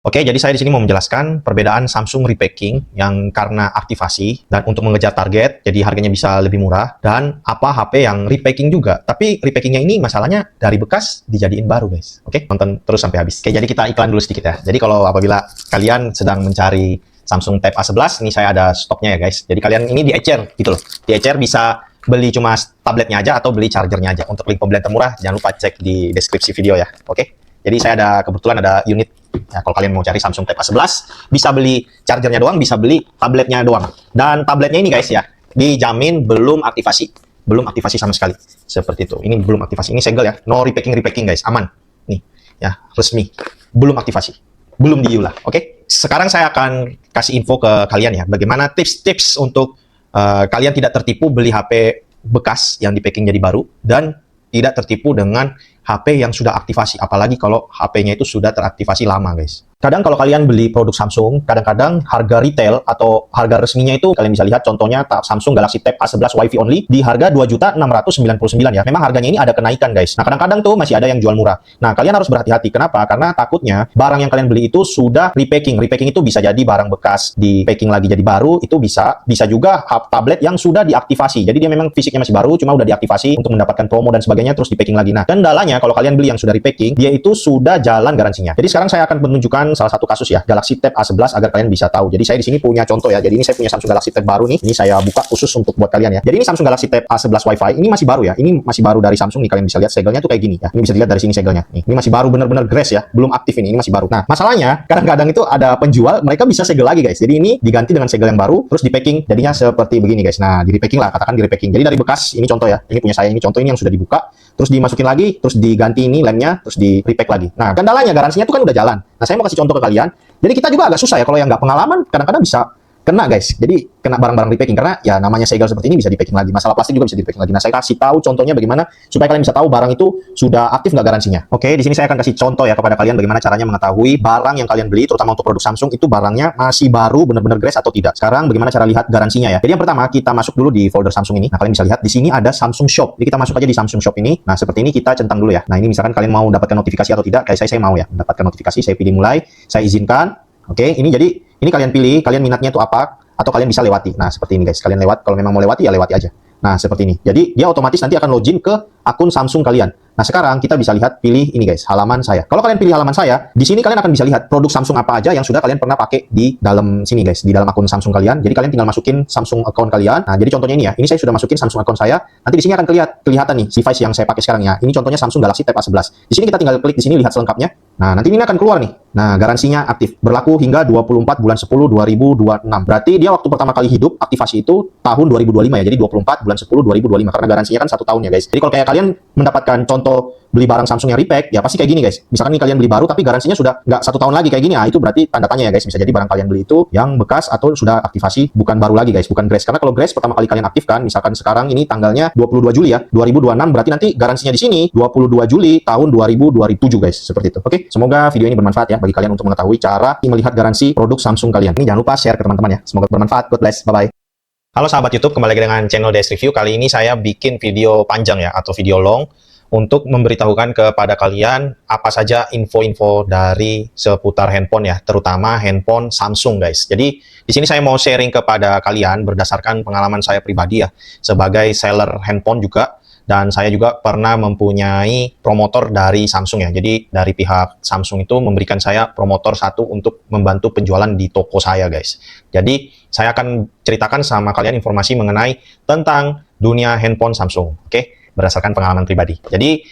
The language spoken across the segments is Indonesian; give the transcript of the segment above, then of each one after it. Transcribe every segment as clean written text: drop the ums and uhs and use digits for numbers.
Oke, jadi saya di sini mau menjelaskan perbedaan Samsung repacking yang karena aktivasi dan untuk mengejar target, jadi harganya bisa lebih murah, dan apa HP yang repacking juga. Tapi repackingnya ini masalahnya dari bekas dijadiin baru, guys. Oke, tonton terus sampai habis. Oke, jadi kita iklan dulu sedikit ya. Jadi kalau apabila kalian sedang mencari Samsung Tab A11, ini saya ada stoknya ya, guys. Jadi kalian ini diecer gitu loh. Diecer bisa beli cuma tabletnya aja atau beli chargernya aja. Untuk link pembelian termurah, jangan lupa cek di deskripsi video ya. Oke. Jadi saya kebetulan ada unit. Ya, kalau kalian mau cari Samsung Tab A11, bisa beli chargernya doang, bisa beli tabletnya doang. Dan tabletnya ini guys ya, dijamin belum aktivasi. Belum aktivasi sama sekali. Seperti itu. Ini belum aktivasi. Ini segel ya. No repacking guys. Aman. Nih, ya, resmi. Belum aktivasi. Belum diulah. Oke? Sekarang saya akan kasih info ke kalian ya. Bagaimana tips-tips untuk kalian tidak tertipu beli HP bekas yang di-packing jadi baru. Dan tidak tertipu dengan HP yang sudah aktivasi, apalagi kalau HP-nya itu sudah teraktivasi lama, guys. Kadang kalau kalian beli produk Samsung, kadang-kadang harga retail atau harga resminya itu, kalian bisa lihat contohnya Samsung Galaxy Tab A11 Wi-Fi only di harga Rp2.699 ya. Memang harganya ini ada kenaikan, guys. Nah, kadang-kadang tuh masih ada yang jual murah. Nah, kalian harus berhati-hati. Kenapa? Karena takutnya barang yang kalian beli itu sudah repacking. Repacking itu bisa jadi barang bekas di packing lagi jadi baru, itu bisa juga tablet yang sudah diaktivasi. Jadi dia memang fisiknya masih baru, cuma udah diaktivasi untuk mendapatkan promo dan sebagainya, terus di packing lagi. Nah, kendalanya kalau kalian beli yang sudah repacking, dia itu sudah jalan garansinya. Jadi sekarang saya akan menunjukkan salah satu kasus ya, Galaxy Tab A11 agar kalian bisa tahu. Jadi saya di sini punya contoh ya. Jadi ini saya punya Samsung Galaxy Tab baru nih. Ini saya buka khusus untuk buat kalian ya. Jadi ini Samsung Galaxy Tab A11 Wi-Fi. Ini masih baru ya. Ini masih baru dari Samsung nih. Kalian bisa lihat segelnya tuh kayak gini ya. Ini bisa dilihat dari sini segelnya. Nih, ini masih baru bener-bener grace ya. Belum aktif ini. Ini masih baru. Nah, masalahnya kadang-kadang itu ada penjual mereka bisa segel lagi guys. Jadi ini diganti dengan segel yang baru, terus di packing jadinya seperti begini guys. Nah, di repacking lah, katakan di repacking. Jadi dari bekas ini contoh ya. Ini punya saya, ini contoh ini yang sudah dibuka, terus dimasukin lagi, terus diganti ini lemnya, terus di repack lagi. Nah, kendalanya garansinya tuh kan udah jalan. Nah, saya mau kasih contoh ke kalian. Jadi kita juga agak susah ya kalau yang nggak pengalaman, kadang-kadang bisa kena guys. Jadi kena barang-barang repacking karena ya namanya segel seperti ini bisa di-packing lagi. Masalah plastik juga bisa di-packing lagi. Nah, saya kasih tahu contohnya bagaimana supaya kalian bisa tahu barang itu sudah aktif nggak garansinya. Oke, di sini saya akan kasih contoh ya kepada kalian bagaimana caranya mengetahui barang yang kalian beli, terutama untuk produk Samsung itu barangnya masih baru, benar-benar grace atau tidak. Sekarang bagaimana cara lihat garansinya ya. Jadi yang pertama kita masuk dulu di folder Samsung ini. Nah, kalian bisa lihat di sini ada Samsung Shop. Jadi kita masuk aja di Samsung Shop ini. Nah, seperti ini kita centang dulu ya. Nah, ini misalkan kalian mau dapatkan notifikasi atau tidak. Kayak saya mau ya, mendapatkan notifikasi. Saya pilih mulai, saya izinkan. Oke, ini jadi ini kalian pilih, kalian minatnya itu apa, atau kalian bisa lewati. Nah, seperti ini guys, kalian lewat, kalau memang mau lewati ya lewati aja. Nah, seperti ini. Jadi dia otomatis nanti akan login ke akun Samsung kalian. Nah, sekarang kita bisa lihat pilih ini guys, halaman saya. Kalau kalian pilih halaman saya, di sini kalian akan bisa lihat produk Samsung apa aja yang sudah kalian pernah pakai di dalam sini guys, di dalam akun Samsung kalian. Jadi kalian tinggal masukin Samsung account kalian. Nah, jadi contohnya ini ya. Ini saya sudah masukin Samsung account saya. Nanti di sini akan kelihatan nih device yang saya pakai sekarang ya. Ini contohnya Samsung Galaxy Tab A11. Di sini kita tinggal klik di sini lihat selengkapnya. Nah, nanti ini akan keluar nih. Nah, garansinya aktif. Berlaku hingga 24 bulan 10 2026. Berarti dia waktu pertama kali hidup aktivasi itu tahun 2025 ya. Jadi 24 bulan 10 2025 karena garansinya kan 1 tahun ya guys. Jadi kalau kayak kalian mendapatkan contoh beli barang Samsung yang repack, ya pasti kayak gini guys. Misalkan nih kalian beli baru tapi garansinya sudah nggak 1 tahun lagi kayak gini, itu berarti tanda tanya ya guys. Bisa jadi barang kalian beli itu yang bekas atau sudah aktivasi, bukan baru lagi guys, bukan grace. Karena kalau grace pertama kali kalian aktifkan, misalkan sekarang ini tanggalnya 22 Juli ya, 2026, berarti nanti garansinya di sini 22 Juli tahun 2027 guys, seperti itu. Oke, semoga video ini bermanfaat ya bagi kalian untuk mengetahui cara melihat garansi produk Samsung kalian. Ini jangan lupa share ke teman-teman ya. Semoga bermanfaat. God bless. Bye-bye. Halo sahabat YouTube, kembali lagi dengan channel DS Review. Kali ini saya bikin video panjang ya, atau video long, untuk memberitahukan kepada kalian apa saja info-info dari seputar handphone ya, terutama handphone Samsung guys. Jadi di sini saya mau sharing kepada kalian berdasarkan pengalaman saya pribadi ya, sebagai seller handphone juga, dan saya juga pernah mempunyai promotor dari Samsung ya. Jadi dari pihak Samsung itu memberikan saya promotor satu untuk membantu penjualan di toko saya guys. Jadi saya akan ceritakan sama kalian informasi mengenai tentang dunia handphone Samsung. Oke? Berdasarkan pengalaman pribadi. Jadi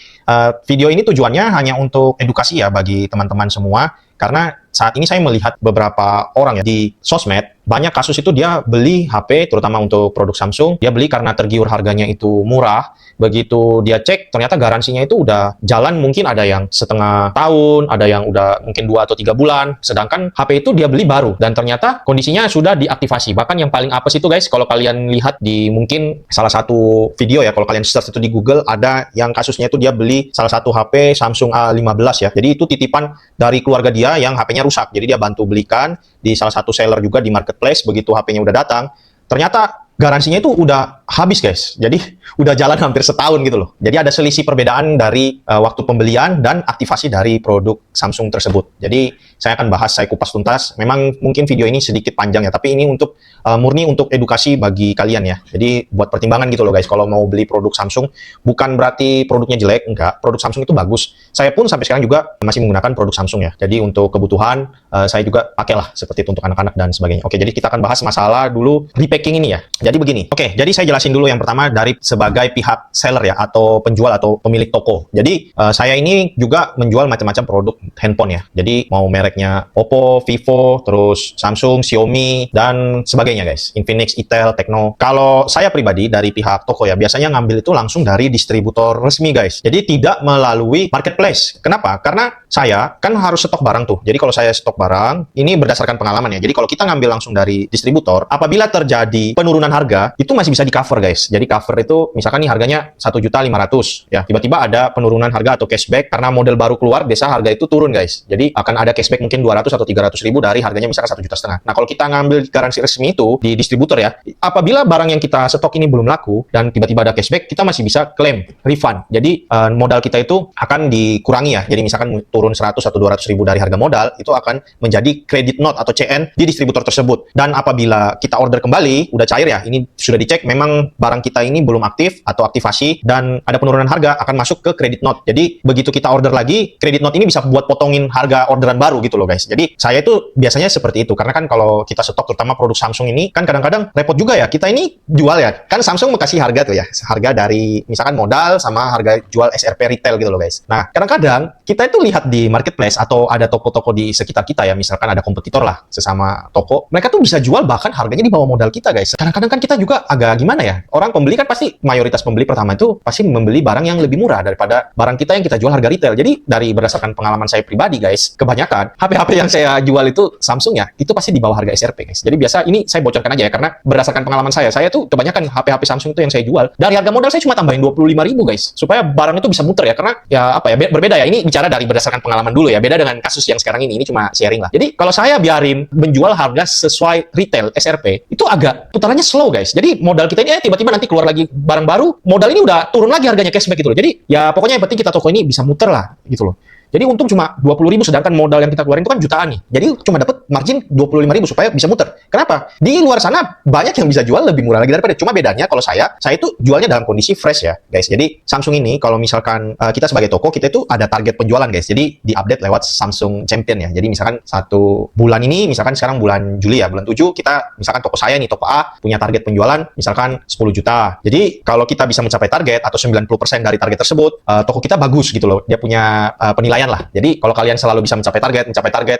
video ini tujuannya hanya untuk edukasi ya bagi teman-teman semua, karena saat ini saya melihat beberapa orang ya di sosmed, banyak kasus itu dia beli HP, terutama untuk produk Samsung, dia beli karena tergiur harganya itu murah. Begitu dia cek, ternyata garansinya itu udah jalan, mungkin ada yang setengah tahun, ada yang udah mungkin 2 atau 3 bulan, sedangkan HP itu dia beli baru, dan ternyata kondisinya sudah diaktifasi. Bahkan yang paling apes itu guys, kalau kalian lihat di mungkin salah satu video ya, kalau kalian search itu di Google, ada yang kasusnya itu dia beli salah satu HP Samsung A15 ya, jadi itu titipan dari keluarga dia yang HP-nya rusak, jadi dia bantu belikan di salah satu seller juga di marketplace. Begitu HP-nya udah datang, ternyata garansinya itu udah habis guys. Jadi udah jalan hampir setahun gitu loh. Jadi ada selisih perbedaan dari waktu pembelian dan aktivasi dari produk Samsung tersebut. Jadi saya akan bahas, saya kupas tuntas. Memang mungkin video ini sedikit panjang ya, tapi ini untuk murni untuk edukasi bagi kalian ya. Jadi buat pertimbangan gitu loh guys, kalau mau beli produk Samsung, bukan berarti produknya jelek, enggak. Produk Samsung itu bagus. Saya pun sampai sekarang juga masih menggunakan produk Samsung ya. Jadi untuk kebutuhan, saya juga pakailah seperti itu untuk anak-anak dan sebagainya. Oke, jadi kita akan bahas masalah dulu repacking ini ya. Jadi begini. Oke, jadi saya jelasin dulu yang pertama dari sebagai pihak seller ya, atau penjual atau pemilik toko. Jadi saya ini juga menjual macam-macam produk handphone ya. Jadi mau mereknya Oppo, Vivo, terus Samsung, Xiaomi, dan sebagainya guys. Infinix, Itel, Tecno. Kalau saya pribadi dari pihak toko ya, biasanya ngambil itu langsung dari distributor resmi guys. Jadi tidak melalui marketplace. Kenapa? Karena saya kan harus stok barang tuh. Jadi kalau saya stok barang, ini berdasarkan pengalaman ya. Jadi kalau kita ngambil langsung dari distributor, apabila terjadi penurunan harga, itu masih bisa di cover guys. Jadi cover itu misalkan nih harganya 1.500.000 ya. Tiba-tiba ada penurunan harga atau cashback karena model baru keluar, biasa harga itu turun guys. Jadi akan ada cashback mungkin 200 atau 300.000 dari harganya misalkan 1,5 juta. Nah, kalau kita ngambil garansi resmi itu di distributor ya, apabila barang yang kita stok ini belum laku dan tiba-tiba ada cashback, kita masih bisa klaim refund. Jadi modal kita itu akan dikurangi ya. Jadi misalkan turun 100 atau 200.000 dari harga modal, itu akan menjadi credit note atau CN di distributor tersebut. Dan apabila kita order kembali, udah cair ya, ini sudah dicek memang barang kita ini belum aktif atau aktivasi dan ada penurunan harga, akan masuk ke credit note. Jadi begitu kita order lagi, credit note ini bisa buat potongin harga orderan baru gitu loh guys. Jadi saya itu biasanya seperti itu, karena kan kalau kita stok terutama produk Samsung ini kan kadang-kadang repot juga ya, kita ini jual ya, kan Samsung kasih harga tuh ya, harga dari misalkan modal sama harga jual SRP retail gitu loh guys. Nah, kadang-kadang kita itu lihat di marketplace atau ada toko-toko di sekitar kita ya, misalkan ada kompetitor lah sesama toko, mereka tuh bisa jual bahkan harganya di bawah modal kita guys. Kadang-kadang kan kita juga agak gimana ya, orang pembeli kan pasti, mayoritas pembeli pertama itu pasti membeli barang yang lebih murah daripada barang kita yang kita jual harga retail. Jadi dari berdasarkan pengalaman saya pribadi guys, kebanyakan HP-HP yang saya jual itu Samsung ya, itu pasti di bawah harga SRP guys. Jadi biasa ini saya bocorkan aja ya, karena berdasarkan pengalaman saya tuh kebanyakan HP-HP Samsung itu yang saya jual dari harga modal saya cuma tambahin 25.000 guys, supaya barang itu bisa muter ya, karena ya apa ya, berbeda ya, ini bicara dari berdasarkan pengalaman dulu ya, beda dengan kasus yang sekarang ini cuma sharing lah. Jadi kalau saya biarin menjual harga sesuai retail SRP, itu agak putarannya slow guys. Jadi modal kita ini tiba-tiba nanti keluar lagi barang baru, modal ini udah turun lagi harganya cashback gitu loh. Jadi ya pokoknya yang penting kita toko ini bisa muter lah gitu loh. Jadi untung cuma 20.000, sedangkan modal yang kita keluarin itu kan jutaan nih. Jadi cuma dapat margin 25.000 supaya bisa muter. Kenapa? Di luar sana banyak yang bisa jual lebih murah lagi daripada. Cuma bedanya kalau saya itu jualnya dalam kondisi fresh ya, guys. Jadi Samsung ini kalau misalkan kita sebagai toko, kita itu ada target penjualan, guys. Jadi di-update lewat Samsung Champion ya. Jadi misalkan satu bulan ini, misalkan sekarang bulan Juli ya, bulan 7 kita misalkan toko saya nih, toko A punya target penjualan misalkan 10 juta. Jadi kalau kita bisa mencapai target atau 90% dari target tersebut, toko kita bagus gitu loh. Dia punya penilaian lah. Jadi kalau kalian selalu bisa mencapai target,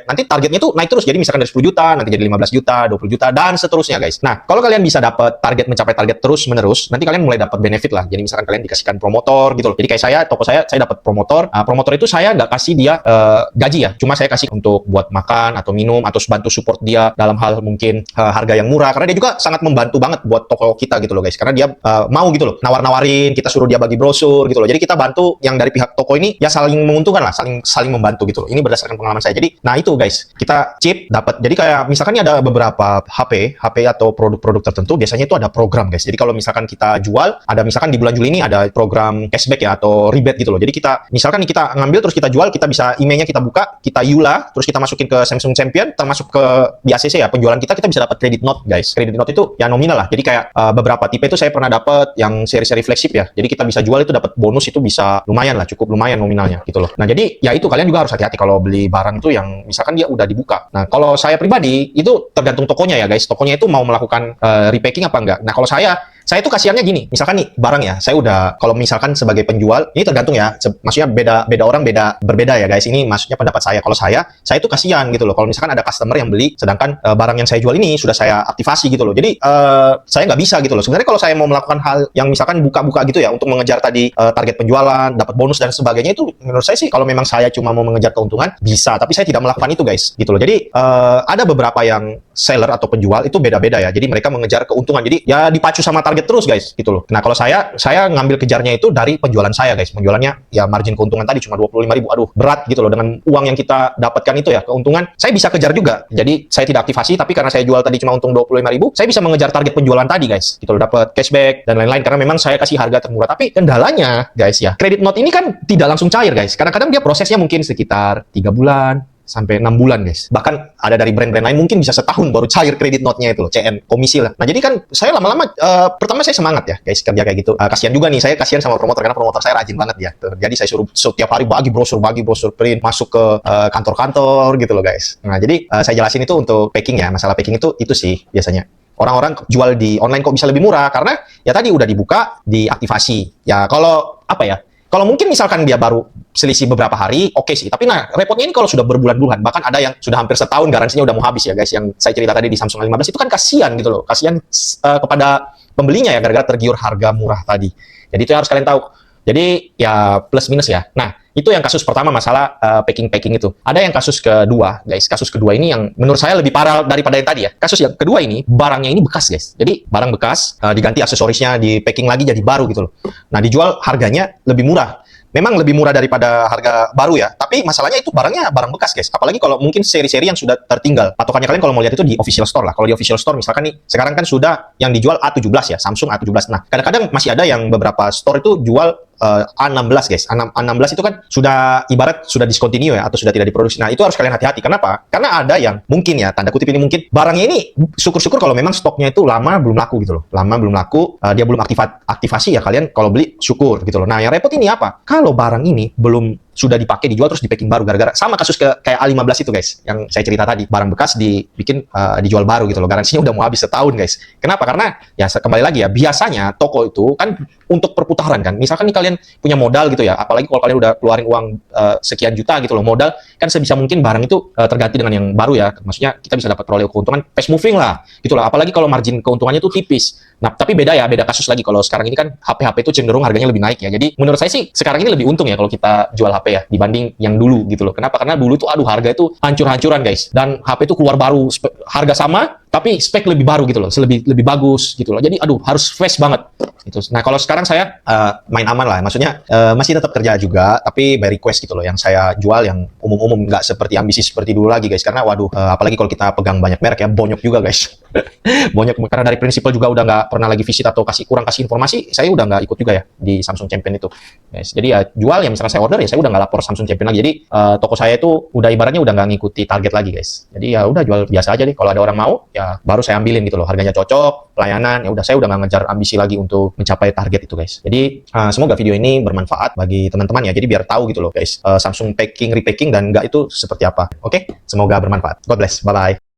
nanti targetnya tuh naik terus. Jadi misalkan dari 10 juta, nanti jadi 15 juta, 20 juta, dan seterusnya guys. Nah, kalau kalian bisa dapat target, mencapai target terus-menerus, nanti kalian mulai dapat benefit lah. Jadi misalkan kalian dikasihkan promotor gitu loh. Jadi kayak saya, toko saya dapat promotor. Promotor itu saya nggak kasih dia gaji ya. Cuma saya kasih untuk buat makan atau minum, atau bantu support dia dalam hal mungkin harga yang murah. Karena dia juga sangat membantu banget buat toko kita gitu loh guys. Karena dia mau gitu loh, nawar-nawarin, kita suruh dia bagi brosur gitu loh. Jadi kita bantu yang dari pihak toko ini ya saling menguntungkan lah, saling membantu gitu loh. Ini berdasarkan pengalaman saya. Jadi, nah itu guys, kita chip dapat. Jadi kayak misalkan ini ada beberapa HP atau produk-produk tertentu, biasanya itu ada program guys. Jadi kalau misalkan kita jual, ada misalkan di bulan Juli ini ada program cashback ya atau rebate gitu loh. Jadi kita misalkan nih kita ngambil terus kita jual, kita bisa emailnya kita buka, kita EULA, terus kita masukin ke Samsung Champion, termasuk ke di ACC ya, penjualan kita bisa dapat credit note guys. Credit note itu ya nominal lah. Jadi kayak beberapa tipe itu saya pernah dapat yang seri-seri flagship ya. Jadi kita bisa jual itu dapat bonus, itu bisa lumayan lah, cukup lumayan nominalnya gitu loh. Nah jadi ya itu kalian juga harus hati-hati kalau beli barang itu yang misalkan dia udah dibuka. Nah, kalau saya pribadi itu tergantung tokonya ya guys. Tokonya itu mau melakukan repacking apa enggak. Nah, kalau saya itu kasihannya gini, misalkan nih barang ya, saya udah, kalau misalkan sebagai penjual, ini tergantung ya, maksudnya beda orang berbeda ya guys, ini maksudnya pendapat saya. Kalau saya itu kasihan gitu loh, kalau misalkan ada customer yang beli, sedangkan barang yang saya jual ini sudah saya aktivasi gitu loh, jadi saya nggak bisa gitu loh. Sebenarnya kalau saya mau melakukan hal yang misalkan buka-buka gitu ya, untuk mengejar tadi target penjualan, dapat bonus dan sebagainya, itu menurut saya sih, kalau memang saya cuma mau mengejar keuntungan, bisa, tapi saya tidak melakukan itu guys, gitu loh. Jadi ada beberapa yang seller atau penjual itu beda-beda ya, jadi mereka mengejar keuntungan, jadi ya dipacu sama target target terus guys gitu loh. Nah kalau saya ngambil kejarnya itu dari penjualan saya guys. Penjualannya ya margin keuntungan tadi cuma 25.000. Aduh berat gitu loh dengan uang yang kita dapatkan itu ya, keuntungan saya bisa kejar juga. Jadi saya tidak aktivasi, tapi karena saya jual tadi cuma untung 25.000, saya bisa mengejar target penjualan tadi guys gitu loh, dapat cashback dan lain-lain karena memang saya kasih harga termurah. Tapi kendalanya guys ya, credit note ini kan tidak langsung cair guys. Kadang-kadang dia prosesnya mungkin sekitar 3 bulan sampai 6 bulan guys. Bahkan ada dari brand-brand lain mungkin bisa setahun baru cair kredit note-nya itu loh, CN, komisi lah. Nah jadi kan saya lama-lama, pertama saya semangat ya guys kerja kayak gitu. Kasihan juga nih, saya kasihan sama promotor karena promotor saya rajin banget ya. Jadi saya suruh setiap hari bagi brosur print, masuk ke kantor-kantor gitu loh guys. Nah jadi saya jelasin itu untuk packing ya, masalah packing itu sih biasanya. Orang-orang jual di online kok bisa lebih murah karena ya tadi udah dibuka, diaktifasi. Ya kalau apa ya? Kalau mungkin misalkan dia baru selisih beberapa hari, oke sih. Tapi nah, repotnya ini kalau sudah berbulan-bulan, bahkan ada yang sudah hampir setahun garansinya udah mau habis ya guys. Yang saya cerita tadi di Samsung A15 itu kan kasihan gitu loh. Kasihan kepada pembelinya ya, gara-gara tergiur harga murah tadi. Jadi itu harus kalian tahu. Jadi ya plus minus ya. Nah, itu yang kasus pertama masalah packing itu. Ada yang kasus kedua, guys. Kasus kedua ini yang menurut saya lebih parah daripada yang tadi ya. Kasus yang kedua ini, barangnya ini bekas, guys. Jadi barang bekas, diganti aksesorisnya, di packing lagi jadi baru gitu loh. Nah, dijual harganya lebih murah. Memang lebih murah daripada harga baru ya, tapi masalahnya itu barangnya barang bekas guys. Apalagi kalau mungkin seri-seri yang sudah tertinggal. Patokannya kalian kalau mau lihat itu di official store lah. Kalau di official store misalkan nih, sekarang kan sudah yang dijual A17 ya, Samsung A17. Nah, kadang-kadang masih ada yang beberapa store itu jual A16 guys. A16 itu kan sudah ibarat sudah discontinue ya, atau sudah tidak diproduksi. Nah, itu harus kalian hati-hati. Kenapa? Karena ada yang mungkin ya, tanda kutip ini mungkin barangnya ini syukur-syukur kalau memang stoknya itu lama belum laku gitu loh. Lama belum laku, dia belum aktivasi ya, kalian kalau beli syukur gitu loh. Nah, yang repot ini apa? Kalau barang ini belum sudah dipakai, dijual terus di packing baru, gara-gara sama kasus kayak A15 itu guys, yang saya cerita tadi, barang bekas dibikin dijual baru gitu loh, garansinya udah mau habis setahun guys. Kenapa? Karena ya kembali lagi ya, biasanya toko itu kan untuk perputaran kan, misalkan nih kalian punya modal gitu ya, apalagi kalau kalian udah keluarin uang sekian juta gitu loh, modal kan sebisa mungkin barang itu terganti dengan yang baru ya, maksudnya kita bisa dapat peroleh keuntungan fast moving lah gitu lah, apalagi kalau margin keuntungannya itu tipis. Nah tapi beda ya, beda kasus lagi kalau sekarang ini kan HP itu cenderung harganya lebih naik ya, jadi menurut saya sih sekarang ini lebih untung ya kalau kita jual HP ya dibanding yang dulu gitu loh. Kenapa? Karena dulu tuh aduh harga itu hancur-hancuran guys, dan HP itu keluar baru harga sama tapi spek lebih baru gitu loh, lebih bagus gitu loh. Jadi aduh harus fresh banget gitu. Nah kalau sekarang saya main aman lah, maksudnya masih tetap kerja juga tapi by request gitu loh. Yang saya jual yang umum-umum, nggak seperti ambisi seperti dulu lagi guys, karena waduh apalagi kalau kita pegang banyak merek ya, bonyok juga guys. Bonyok, karena dari prinsipal juga udah nggak pernah lagi visit atau kurang kasih informasi, saya udah nggak ikut juga ya di Samsung Champion itu guys. Jadi ya jual ya, misalnya saya order ya saya udah nggak lapor Samsung Champion lagi. Jadi toko saya itu udah ibaratnya udah nggak ngikuti target lagi guys. Jadi ya udah jual biasa aja deh, kalau ada orang mau ya baru saya ambilin gitu loh, harganya cocok, pelayanan, ya udah saya udah nggak ngejar ambisi lagi untuk mencapai target itu guys. Jadi semoga video ini bermanfaat bagi teman-teman ya, jadi biar tahu gitu loh guys, Samsung packing, repacking dan enggak itu seperti apa. Oke, semoga bermanfaat. God bless, bye bye.